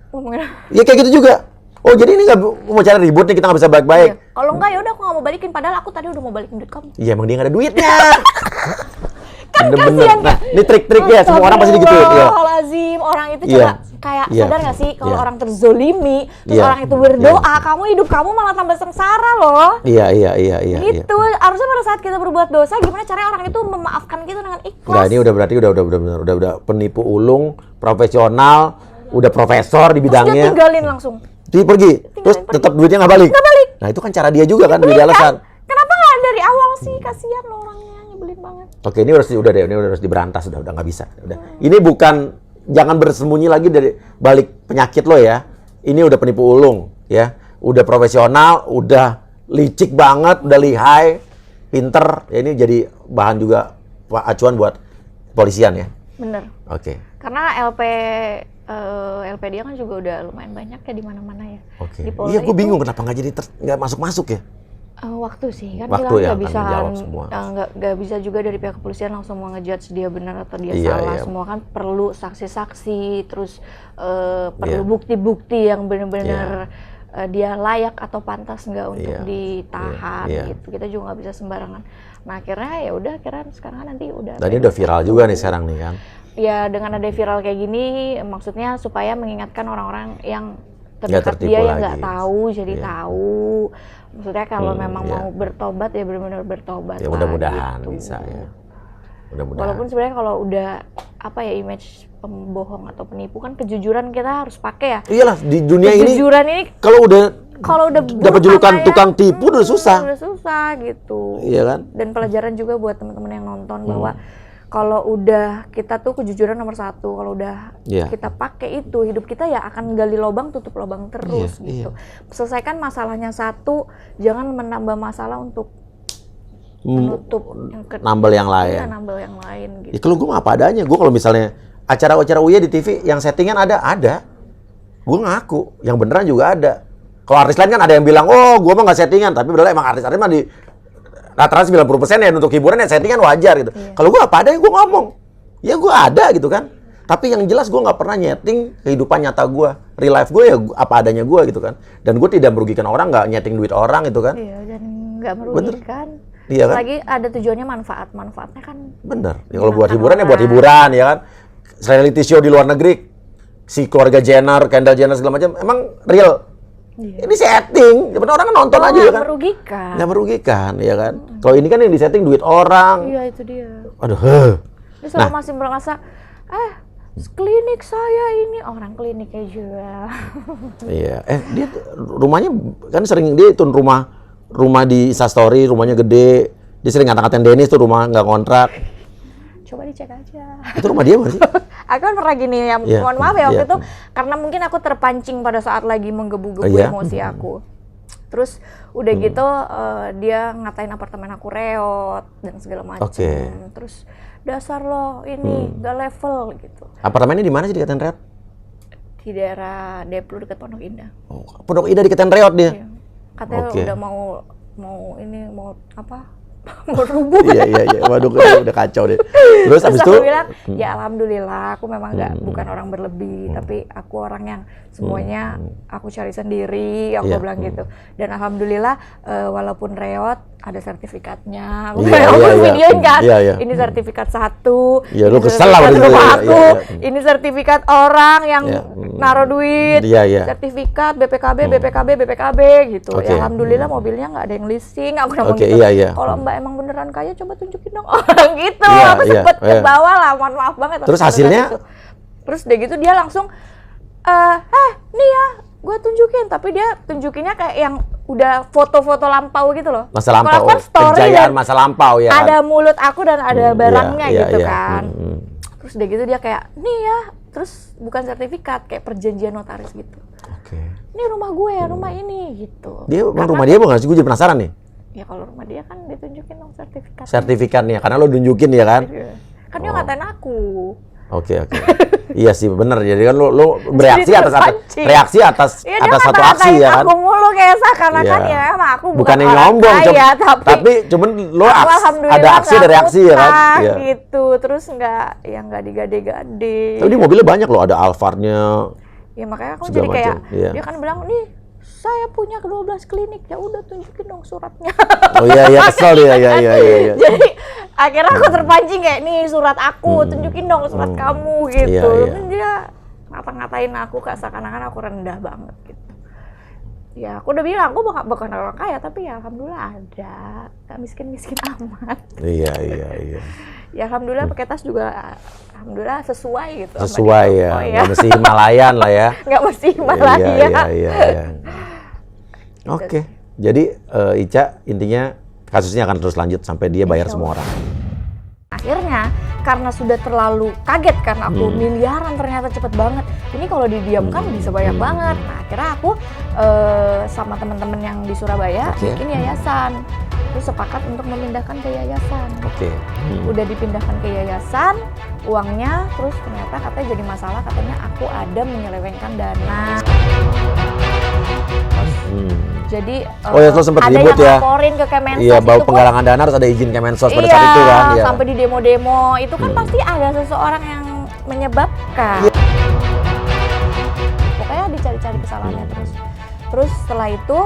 Iya kayak gitu juga. Oh jadi ini nggak mau cari ribut nih, kita nggak bisa baik-baik. Iya. Kalau enggak ya udah aku nggak mau balikin, padahal aku tadi udah mau balikin duit kamu. Iya emang dia nggak ada duitnya. Bener-bener. Nah, ini trik-triknya semua orang pasti digituin. Astagfirullahaladzim, orang itu coba kayak sadar nggak sih kalau orang terzolimi, terus orang itu berdoa, kamu hidup kamu malah tambah sengsara loh. Iya. Gitu. Harusnya pada saat kita berbuat dosa, gimana caranya orang itu memaafkan kita dengan ikhlas. Nah, ini udah berarti udah penipu ulung, profesional, udah profesor di bidangnya. Terus dia tinggalin langsung. Dia pergi. Terus tetap duitnya nggak balik. Nah, itu kan cara dia juga kan, beli alasan. Kenapa nggak dari awal sih? Kasihan loh orangnya, nyebelin banget. Oke, ini udah harus diberantas, udah nggak bisa. Udah. Ini bukan, jangan bersembunyi lagi dari balik penyakit lo ya. Ini udah penipu ulung ya. Udah profesional, udah licik banget, udah lihai, pinter. Ya, ini jadi bahan juga acuan buat polisian ya. Bener. Oke. Karena LP dia kan juga udah lumayan banyak ya di mana-mana ya. Oke. Iya, gue bingung kenapa nggak jadi nggak masuk ya. Waktu sih kan waktu kita nggak bisa nggak bisa juga dari pihak kepolisian langsung ngejudge dia benar atau dia salah. Semua kan perlu saksi-saksi, terus perlu bukti-bukti yang benar-benar dia layak atau pantas nggak untuk ditahan gitu. Kita juga nggak bisa sembarangan. Nah akhirnya ya udah, akhirnya sekarang kan nanti udah. Tadi udah viral juga nih sekarang nih kan. Ya dengan ada viral kayak gini, maksudnya supaya mengingatkan orang-orang yang terdekat dia yang nggak tahu jadi tahu. Maksudnya kalau memang mau bertobat ya benar-benar bertobat. Ya mudah-mudahan gitu. bisa ya. Mudah-mudahan. Walaupun sebenarnya kalau udah image pembohong atau penipu kan kejujuran kita harus pakai ya. Iyalah di dunia kejujuran ini kalau udah dapat julukan tukang tipu udah susah. Udah susah gitu. Iya kan? Dan pelajaran juga buat teman-teman yang nonton bahwa kalau udah kita tuh kejujuran nomor 1, kalau udah kita pakai itu, hidup kita ya akan gali lubang tutup lubang terus gitu. Selesaikan masalahnya satu, jangan menambah masalah untuk menutup nambal yang lain. Ya, nambal yang lain gitu. Ya kalau gue mah apa adanya, gue kalau misalnya acara-acara Uya di TV yang settingan ada. Gue ngaku, yang beneran juga ada. Kalau artis lain kan ada yang bilang, oh gue mah nggak settingan, tapi bener emang artis-artis mah di rata-rata 90% ya untuk hiburan ya settingan wajar gitu. Kalau gue apa adanya gue ngomong, ya gue ada gitu kan. Tapi yang jelas gue nggak pernah nyeting kehidupan nyata gue, real life gue ya apa adanya gue gitu kan. Dan gue tidak merugikan orang, nggak nyeting duit orang gitu kan. Iya, dan nggak merugikan. Iya kan? Lagi ada tujuannya manfaatnya kan. Bener. Ya kalau buat hiburan ya buat hiburan ya kan. Reality show di luar negeri, si keluarga Jenner, Kendall Jenner segala macam, emang real. Ini setting, sebenarnya orang kan nonton aja ya kan. Nggak merugikan, ya kan. Kalau ini kan yang disetting duit orang. Iya itu dia. Aduh. Dia selalu masih merasa, klinik saya ini orang klinik aja. Iya. Dia rumahnya kan sering dia itu rumah di Instastory, rumahnya gede. Dia sering ngata-ngatain Dennis tuh rumah nggak kontrak. Coba dicek aja. Itu rumah dia masih. Aku kan pernah gini ya, mohon maaf ya waktu itu karena mungkin aku terpancing pada saat lagi menggebu-gebu emosi aku. Terus udah gitu dia ngatain apartemen aku reot dan segala macam. Terus dasar lo ini gak level gitu. Apa-apartemennya di mana sih dikatain reot? Di daerah Deplu dekat Pondok Indah. Oh, Pondok Indah dikatain reot dia. Iya. Katanya udah mau apa? Mau rubuh. Iya. Waduh, udah kacau deh. Terus abis itu aku bilang, ya alhamdulillah aku memang bukan orang berlebih, tapi aku orang yang semuanya aku cari sendiri, aku bilang gitu. Dan alhamdulillah walaupun reot, ada sertifikatnya. Iya, Aku iya, videoin kan. Iya. Ini sertifikat 1. Iya, lu ini kesel lah sertifikat berarti. rumah Iya, aku. iya. Ini sertifikat orang yang naruh duit. Iya. Sertifikat BPKB gitu. Oke. Ya alhamdulillah mobilnya nggak ada yang leasing. Aku bilang Oke, gitu. iya. Kalau Mbak emang beneran kaya, coba tunjukin dong orang gitu. Iya, Aku sempet iya. kebawa lah, mohon maaf banget. Terus aku hasilnya? gitu. Terus udah gitu dia langsung, nih ya, gue tunjukin. Tapi dia tunjukinnya kayak yang udah foto-foto lampau gitu loh. Masa lampau, Kalau aku kan story kejayaan dan masa lampau ya ada kan? mulut aku dan ada barangnya Iya, gitu iya. kan. Terus udah gitu dia kayak, nih ya, terus bukan sertifikat, kayak perjanjian notaris gitu. Oke. Ini rumah gue, rumah ini gitu. Dia rumah dia bukan sih? Gue jadi penasaran nih. Ya kalau rumah dia kan ditunjukin dong sertifikat. Sertifikatnya, karena lo tunjukin ya kan? Kan dia ngatain aku. Oke. Iya sih bener. Jadi kan lo bereaksi Jadi atas terpancing. reaksi atas Iya, dia satu aksi ngata-ngatain ya kan? aku mulu kayak seakan-akan Iya. ya emang aku Bukan yang orang nyombong, kaya, tapi cuman lo aku alhamdulillah ada aksi nggak dari aksi ya kan? utang Iya. gitu. Terus nggak digade-gade. Tapi di mobilnya banyak loh, ada Alphard-nya. Ya makanya aku segala jadi kayak macam, iya. dia kan bilang nih saya punya 12 klinik, ya udah tunjukin dong suratnya. Oh iya kesel dia, iya. Jadi akhirnya aku terpancing kayak nih surat aku, tunjukin dong surat kamu gitu. Iya. Terus dia ngata-ngatain aku kayak seakan-akan aku rendah banget gitu. Ya aku udah bilang aku bukan orang kaya tapi ya alhamdulillah ada, gak miskin-miskin amat. Iya. Ya alhamdulillah pakai tas juga alhamdulillah sesuai gitu. sama Sesuai di ya, toko nggak mesti Himalayan lah ya. Nggak mesti Himalaya. Iya. Oke, jadi Ica intinya kasusnya akan terus lanjut sampai dia bayar semua orang. Akhirnya karena sudah terlalu kaget kan aku miliaran ternyata cepet banget. Ini kalau didiamkan bisa banyak banget. Nah akhirnya aku sama teman-teman yang di Surabaya bikin yayasan. Terus sepakat untuk memindahkan ke yayasan. Oke. Udah dipindahkan ke yayasan, uangnya terus ternyata katanya jadi masalah, katanya aku ada menyelewengkan dana. Jadi ya, sempat ada ribut yang ya. laporin ke Kemensos. Iya, bau itu penggalangan dana harus ada izin Kemensos pada iya, saat itu kan. Iya, sampai di demo-demo itu kan pasti ada seseorang yang menyebabkan. Iya. Pokoknya dicari-cari kesalahannya terus. Terus setelah itu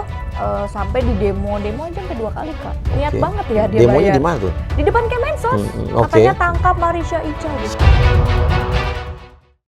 sampai di demo aja sampai 2 kali Kak. Niat banget ya dia Demonya bayar. di mana tuh? Di depan Kemensos. Oke. Katanya tangkap Marisha Ica gitu.